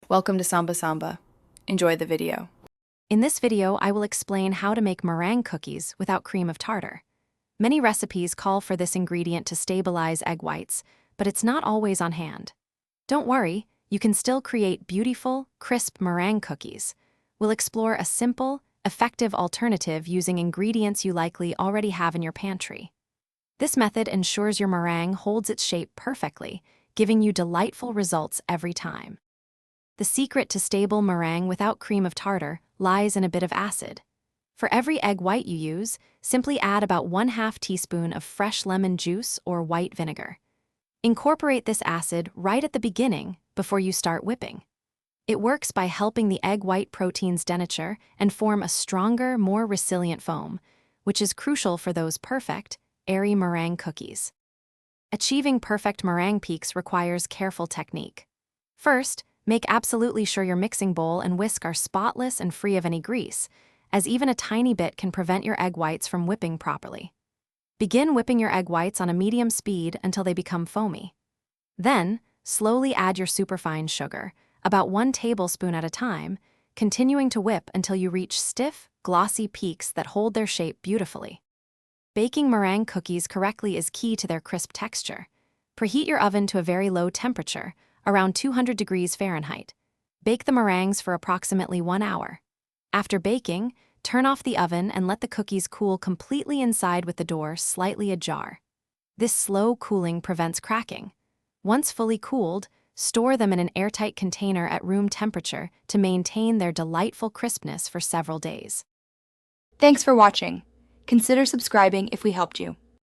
Welcome to Samba Samba. Enjoy the video. In this video, I will explain how to make meringue cookies without cream of tartar. Many recipes call for this ingredient to stabilize egg whites, but it's not always on hand. Don't worry, you can still create beautiful, crisp meringue cookies. We'll explore a simple, effective alternative using ingredients you likely already have in your pantry. This method ensures your meringue holds its shape perfectly, giving you delightful results every time. The secret to stable meringue without cream of tartar lies in a bit of acid. For every egg white you use, simply add about 1/2 teaspoon of fresh lemon juice or white vinegar. Incorporate this acid right at the beginning before you start whipping. It works by helping the egg white proteins denature and form a stronger, more resilient foam, which is crucial for those perfect, airy meringue cookies. Achieving perfect meringue peaks requires careful technique. First, make absolutely sure your mixing bowl and whisk are spotless and free of any grease, as even a tiny bit can prevent your egg whites from whipping properly. Begin whipping your egg whites on a medium speed until they become foamy. Then, slowly add your superfine sugar, about 1 tablespoon at a time, continuing to whip until you reach stiff, glossy peaks that hold their shape beautifully. Baking meringue cookies correctly is key to their crisp texture. Preheat your oven to a very low temperature, around 200 degrees Fahrenheit. Bake the meringues for approximately 1 hour. After baking, turn off the oven and let the cookies cool completely inside with the door slightly ajar. This slow cooling prevents cracking. Once fully cooled, store them in an airtight container at room temperature to maintain their delightful crispness for several days. Thanks for watching. Consider subscribing if we helped you.